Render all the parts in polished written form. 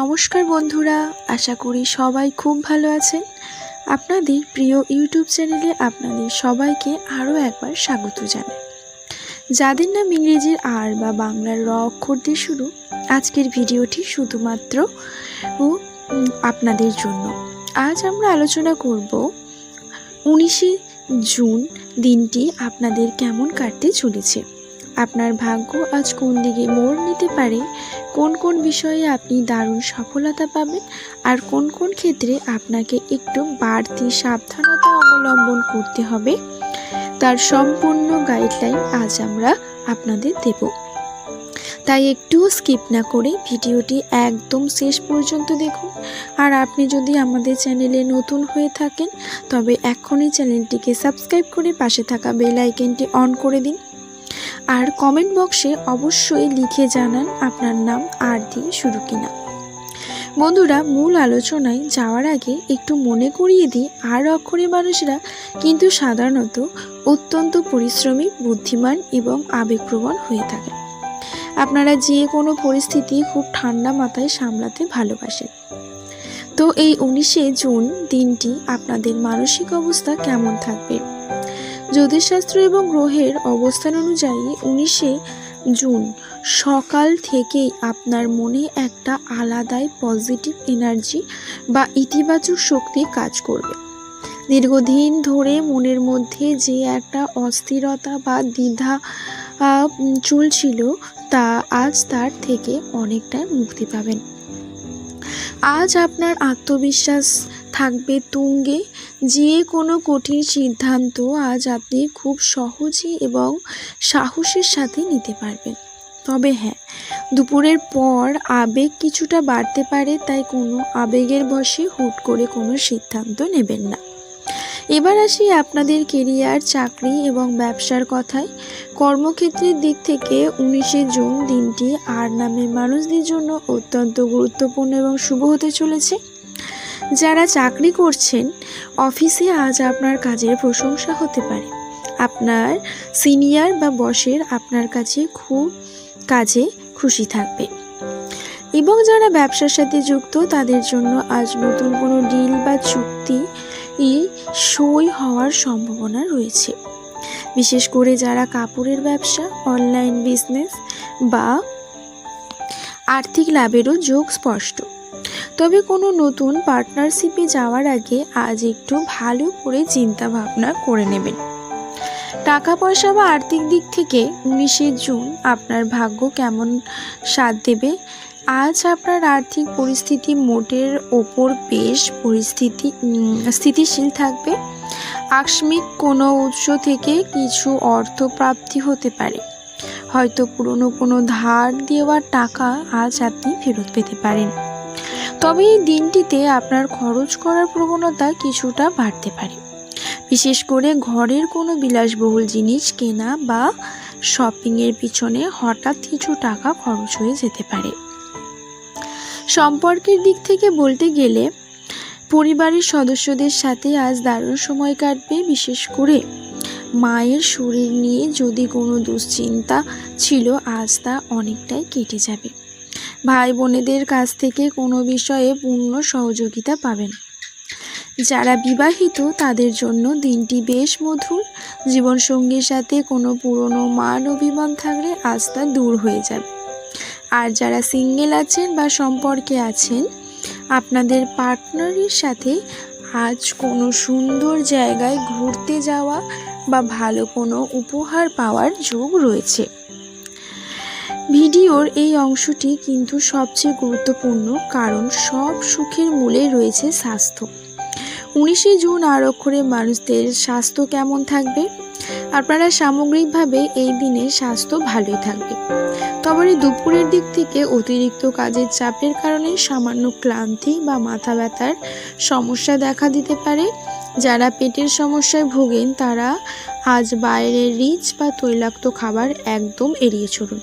নমস্কার বন্ধুরা, আশা করি সবাই খুব ভালো আছেন। আপনাদের প্রিয় ইউটিউব চ্যানেলে আপনাদের সবাইকে আরও একবার স্বাগত জানাই। যাদের নাম ইংরেজির আর বা বাংলার র অক্ষর দিয়ে শুরু, আজকের ভিডিওটি শুধুমাত্র আপনাদের জন্য। আজ আমরা আলোচনা করব 19শে জুন দিনটি আপনাদের কেমন কাটতে চলেছে। আপনার ভাগ্য আজ কোন দিকে মোড় নিতে পারে, কোন কোন বিষয়ে আপনি দারুণ সফলতা পাবেন, আর কোন কোন ক্ষেত্রে আপনাকে একটু বাড়তি সাবধানতা অবলম্বন করতে হবে, তার সম্পূর্ণ গাইডলাইন আজ আমরা আপনাদের দেব। তাই একটু স্কিপ না করে ভিডিওটি একদম শেষ পর্যন্ত দেখুন। আর আপনি যদি আমাদের চ্যানেলে নতুন হয়ে থাকেন তবে এখনই চ্যানেলটিকে সাবস্ক্রাইব করে পাশে থাকা বেল আইকনটি অন করে দিন। আর কমেন্ট বক্সে অবশ্যই লিখে জানান আপনার নাম আর দিয়ে শুরু কিনা। বন্ধুরা, মূল আলোচনায় যাওয়ার আগে একটু মনে করিয়ে দিই, আর অক্ষরে মানুষরা কিন্তু সাধারণত অত্যন্ত পরিশ্রমী, বুদ্ধিমান এবং আবেগপ্রবণ হয়ে থাকে। আপনারা যে কোনো পরিস্থিতি খুব ঠান্ডা মাথায় সামলাতে ভালোবাসেন। তো এই 19শে জুন দিনটি আপনাদের মানসিক অবস্থা কেমন থাকবে? জ্যোতিষশাস্ত্র এবং গ্রহের অবস্থান অনুযায়ী 19শে জুন সকাল থেকেই আপনার মনে একটা আলাদাই পজিটিভ এনার্জি বা ইতিবাচক শক্তি কাজ করবে। দীর্ঘদিন ধরে মনের মধ্যে যে একটা অস্থিরতা বা দ্বিধা চলছিল, তা আজ তার থেকে অনেকটাই মুক্তি পাবেন। আজ আপনার আত্মবিশ্বাস থাকবে তুঙ্গে। যে কোনো কঠিন সিদ্ধান্ত আজ আপনি খুব সহজে এবং সাহসের সাথে নিতে পারবেন। তবে হ্যাঁ, দুপুরের পর আবেগ কিছুটা বাড়তে পারে, তাই কোনো আবেগের বশে হুট করে কোনো সিদ্ধান্ত নেবেন না। এবার আসি আপনাদের কেরিয়ার, চাকরি এবং ব্যবসার কথায়। কর্মক্ষেত্রের দিক থেকে 19শে জুন দিনটি আর নামের মানুষদের জন্য অত্যন্ত গুরুত্বপূর্ণ এবং শুভ হতে চলেছে। যারা চাকরি করছেন, অফিসে আজ আপনার কাজের প্রশংসা হতে পারে। আপনার সিনিয়র বা বসের আপনার কাছে খুব কাজে খুশি থাকবে। এবং যারা ব্যবসার সাথে যুক্ত, তাদের জন্য আজ নতুন কোনো ডিল বা চুক্তি সই হওয়ার সম্ভাবনা রয়েছে। বিশেষ করে যারা কাপড়ের ব্যবসা, অনলাইন বিজনেস বা আর্থিক লাভেরও যোগ স্পষ্ট। তবে কোনো নতুন পার্টনারশিপে যাওয়ার আগে আজ একটু ভালো করে চিন্তা ভাবনা করে নেবেন। টাকা পয়সা বা আর্থিক দিক থেকে 19শে জুন আপনার ভাগ্য কেমন সাথ দেবে? আজ আপনার আর্থিক পরিস্থিতি মোটের ওপর বেশ স্থিতিশীল থাকবে। আকস্মিক কোনো উৎস থেকে কিছু অর্থ প্রাপ্তি হতে পারে। হয়তো পুরনো কোনো ধার দেওয়ার টাকা আজ আপনি ফেরত পেতে পারেন। তবে এই দিনটিতে আপনার খরচ করার প্রবণতা কিছুটা বাড়তে পারে। বিশেষ করে ঘরের কোনো বিলাসবহুল জিনিস কেনা বা শপিংয়ের পিছনে হঠাৎ কিছু টাকা খরচ হয়ে যেতে পারে। সম্পর্কের দিক থেকে বলতে গেলে পরিবারের সদস্যদের সাথে আজ দারুণ সময় কাটবে। বিশেষ করে মায়ের শরীর নিয়ে যদি কোনো দুশ্চিন্তা ছিল, আজ তা অনেকটাই কেটে যাবে। ভাই বোনেদের কাছ থেকে কোনো বিষয়ে পূর্ণ সহযোগিতা পাবেন। যারা বিবাহিত, তাদের জন্য দিনটি বেশ মধুর। জীবনসঙ্গীর সাথে কোনো পুরনো মান অভিমান থাকলে আজ তা দূর হয়ে যাবে। আর যারা সিঙ্গেল আছেন বা সম্পর্কে আছেন, আপনাদের পার্টনারের সাথে আজ কোনো সুন্দর জায়গায় ঘুরতে যাওয়া বা ভালো কোনো উপহার পাওয়ার যোগ রয়েছে। ভিডিওর এই অংশটি কিন্তু সবচেয়ে গুরুত্বপূর্ণ, কারণ সব সুখের মূলে রয়েছে স্বাস্থ্য। 19শে জুন আর অক্ষরে মানুষদের স্বাস্থ্য কেমন থাকবে? আপনারা সামগ্রিকভাবে এই দিনে স্বাস্থ্য ভালোই থাকবে। তবে দুপুরের দিক থেকে অতিরিক্ত কাজের চাপের কারণে সামান্য ক্লান্তি বা মাথা ব্যথার সমস্যা দেখা দিতে পারে। যারা পেটের সমস্যায় ভোগেন, তারা আজ বাইরের রিচ বা তৈলাক্ত খাবার একদম এড়িয়ে চলুন।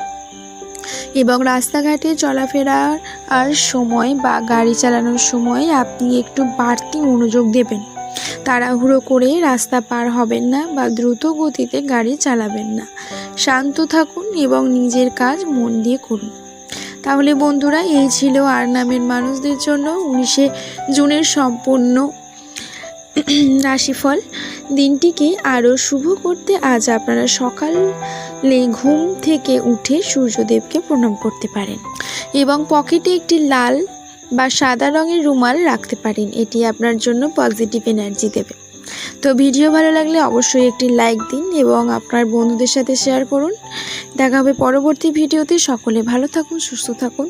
এবং রাস্তাঘাটে চলাফেরার সময় বা গাড়ি চালানোর সময় আপনি একটু বাড়তি মনোযোগ দেবেন। তাড়াহুড়ো করে রাস্তা পার হবেন না বা দ্রুত গতিতে গাড়ি চালাবেন না। শান্ত থাকুন এবং নিজের কাজ মন দিয়ে করুন। তাহলে বন্ধুরা, এই ছিল আর নামের মানুষদের জন্য 19শে জুনের সম্পূর্ণ রাশিফল। দিনটিকে আরও শুভ করতে আজ আপনারা সকালে ঘুম থেকে উঠে সূর্যদেবকে প্রণাম করতে পারেন এবং পকেটে একটি লাল বা সাদা রঙের রুমাল রাখতে পারেন। এটি আপনার জন্য পজিটিভ এনার্জি দেবে। তো ভিডিও ভালো লাগলে অবশ্যই একটি লাইক দিন এবং আপনার বন্ধুদের সাথে শেয়ার করুন। দেখা হবে পরবর্তী ভিডিওতে। সকলে ভালো থাকুন, সুস্থ থাকুন।